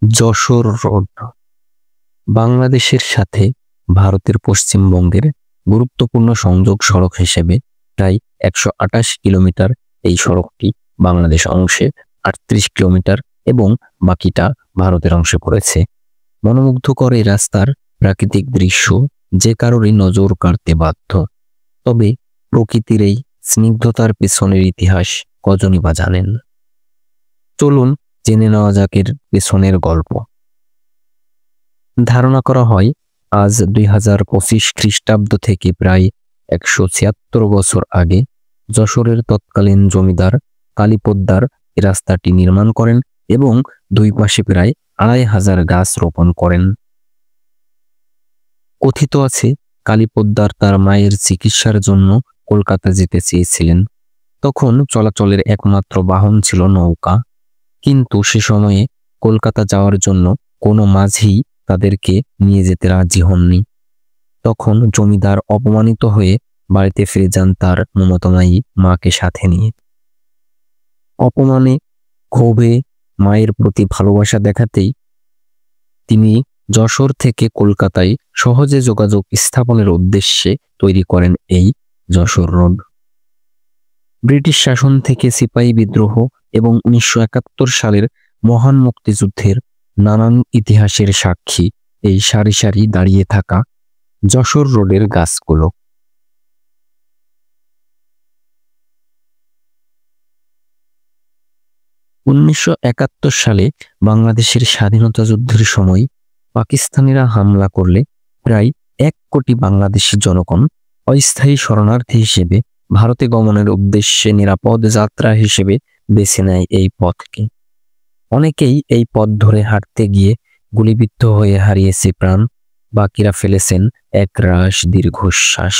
Jessore road বাংলাদেশের সাথে ভারতের পশ্চিমবঙ্গের গুরুত্বপূর্ণ সংযোগ সড়ক হিসেবে প্রায় ১২৮ কিলোমিটার। এই সড়কটি বাংলাদেশ অংশে ৩৮ কিলোমিটার এবং বাকিটা ভারতের অংশে পড়েছে। মনোমুগ্ধকর এই রাস্তার প্রাকৃতিক দৃশ্য যে কারোরই নজর কাড়তে বাধ্য। তবে প্রকৃতির এই স্নিগ্ধতার পেছনের ইতিহাস কজনই বা জানেন? চলুন জেনে নেওয়া যাক এর পেছনের গল্প। ধারণা করা হয় আজ ২০২৫ খ্রিস্টাব্দ থেকে প্রায় ১৭৬ বছর আগে যশোরের তৎকালীন জমিদার কালীপোদ্দার এই রাস্তাটি নির্মাণ করেন এবং দুই পাশে প্রায় ২৫০০ গাছ রোপণ করেন। কথিত আছে কালীপোদ্দার তার মায়ের চিকিৎসার জন্য কলকাতা যেতে চেয়েছিলেন। তখন চলাচলের একমাত্র বাহন ছিল নৌকা, কিন্তু সে সময়ে কলকাতা যাওয়ার জন্য কোনো মাঝি তাদেরকে নিয়ে যেতে রাজি হননি। তখন জমিদার অপমানিত হয়ে বাড়িতে ফিরে যান তার মমতাময়ী মাকে সাথে নিয়ে। অপমানে ক্ষোভে মায়ের প্রতি ভালোবাসা দেখাতেই তিনি যশোর থেকে কলকাতায় সহজে যোগাযোগ স্থাপনের উদ্দেশ্যে তৈরি করেন এই যশোর রোড। ব্রিটিশ শাসন থেকে সিপাহী বিদ্রোহ এবং ১৯৭১ সালের মহান মুক্তিযুদ্ধের নানান ইতিহাসের সাক্ষী এই সারি সারি দাঁড়িয়ে থাকা যশোর রোডের গাছগুলো। উনিশশো সালে বাংলাদেশের স্বাধীনতা যুদ্ধের সময় পাকিস্তানিরা হামলা করলে প্রায় ১ কোটি বাংলাদেশি জনগণ অস্থায়ী শরণার্থী হিসেবে ভারতে গমনের উদ্দেশ্যে নিরাপদ যাত্রা হিসেবে বেছে নেয় এই পথকে। অনেকেই এই পথ ধরে হাঁটতে গিয়ে গুলিবিদ্ধ হয়ে হারিয়েছে প্রাণ, বাকিরা ফেলেছেন একরাশ দীর্ঘশ্বাস।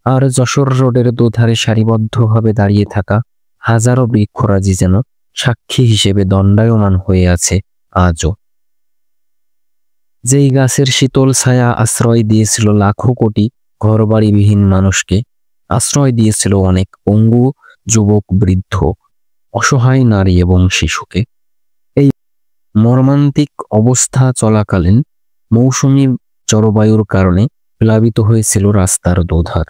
আর যশোর রোডের দুধারে সারিবদ্ধভাবে দাঁড়িয়ে থাকা হাজারো বৃক্ষরাজি যেন সাক্ষী হিসেবে দণ্ডায়মান হয়ে আছে আজও। যেই গাছের শীতল ছায়া আশ্রয় দিয়েছিল লাখো কোটি ঘরবাড়িবিহীন মানুষকে, আশ্রয় দিয়েছিল অনেক পঙ্গু যুবক, বৃদ্ধ, অসহায় নারী এবং শিশুকে। এই মর্মান্তিক অবস্থা চলাকালীন মৌসুমী জলবায়ুর কারণে প্লাবিত হয়েছিল রাস্তার দুধার।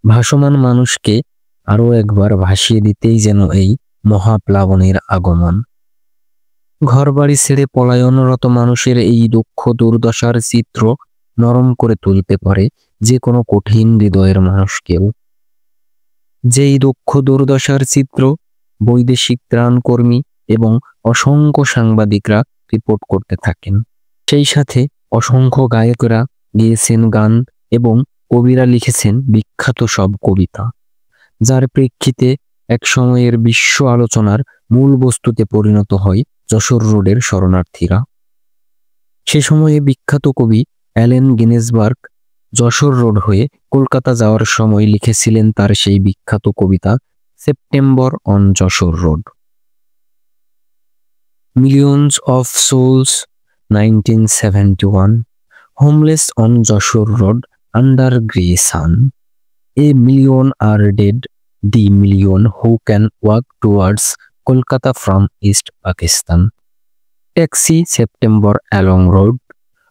ভাসমান মানুষকে আরও একবার ভাসিয়ে দিতেই যেন এই মহাপ্লাবনের আগমন। ঘরবাড়ি ছেড়ে পলায়নরত মানুষের এই দুঃখ দুর্দশার চিত্র নরম করে তুলতে পারে যে কোনো কঠিন হৃদয়ের মানুষকেও। যেই দুঃখ দুর্দশার চিত্র বৈদেশিক ত্রাণকর্মী এবং অসংখ্য সাংবাদিকরা রিপোর্ট করতে থাকেন। সেই সাথে অসংখ্য গায়করা গেয়েছেন গান এবং কবিরা লিখেছেন বিখ্যাত সব কবিতা, যার প্রেক্ষিতে এক সময়ের বিশ্ব আলোচনার মূল বস্তুতে পরিণত হয় যশোর রোডের শরণার্থীরা। সে সময়ে বিখ্যাত কবি অ্যালেন গিনেসবার্গ যশোর রোড হয়ে কলকাতা যাওয়ার সময় লিখেছিলেন তার সেই বিখ্যাত কবিতা September on Jessore road. Millions of souls, 1971, homeless on Joshore Road under grey sun. A million are dead, the million who can walk towards Kolkata from East Pakistan. Taxi September along road,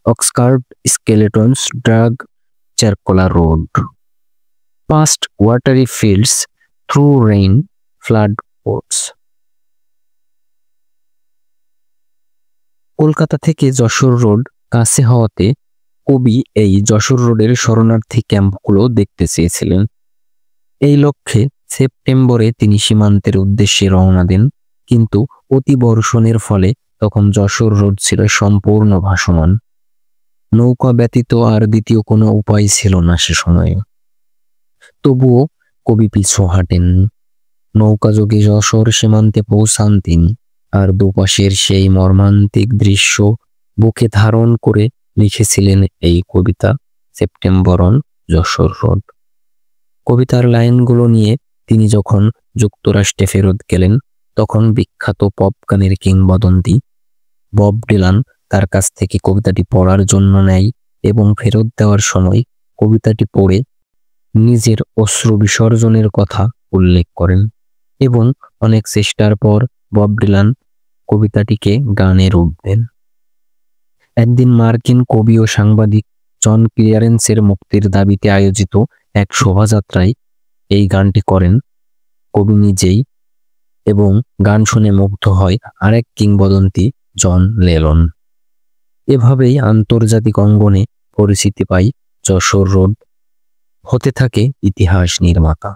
Oxcart skeletons drag Charcola Road. Past watery fields, through rain, flood ports. Kolkata থেকে Jessore road কাছে হওয়াতে কবি এই যশোর রোডের শরণার্থী ক্যাম্পগুলো দেখতে চেয়েছিলেন। এই লক্ষ্যে সেপ্টেম্বরে তিনি সীমান্তের উদ্দেশ্যে রওনা দেন, কিন্তু অতি বর্ষণের ফলে তখন যশোর রোড ছিল সম্পূর্ণ ভাসমান। নৌকা ব্যতীত আর দ্বিতীয় কোনো উপায় ছিল না সে সময়ে। তবুও কবি পিছু হাঁটেননি। নৌকাযোগে যশোর সীমান্তে পৌঁছান তিনি, আর দুপাশের সেই মর্মান্তিক দৃশ্য বুকে ধারণ করে লিখেছিলেন এই কবিতা সেপ্টেম্বর অন যশোর রোড। কবিতার লাইনগুলো নিয়ে তিনি যখন যুক্তরাষ্ট্রে ফেরত গেলেন, তখন বিখ্যাত পপ গানের কিংবদন্তি বব ডিলান তার কাছ থেকে কবিতাটি পড়ার জন্য নেয় এবং ফেরত দেওয়ার সময় কবিতাটি পড়ে নিজের অশ্রু বিসর্জনের কথা উল্লেখ করেন। এবং অনেক চেষ্টার পর বব ডিলান কবিতাটিকে গানে রূপ দেন। একদিন মার্কিন কবি ও সাংবাদিক জন ক্লিয়ারেন্সের মুক্তির দাবিতে আয়োজিত এক শোভাযাত্রায় এই গানটি করেন কবি নিজেই, এবং গান শুনে মুগ্ধ হয় আরেক কিংবদন্তি জন লেনন। এভাবেই আন্তর্জাতিক অঙ্গনে পরিচিতি পায় যশোর রোড, হতে থাকে ইতিহাস নির্মাতা।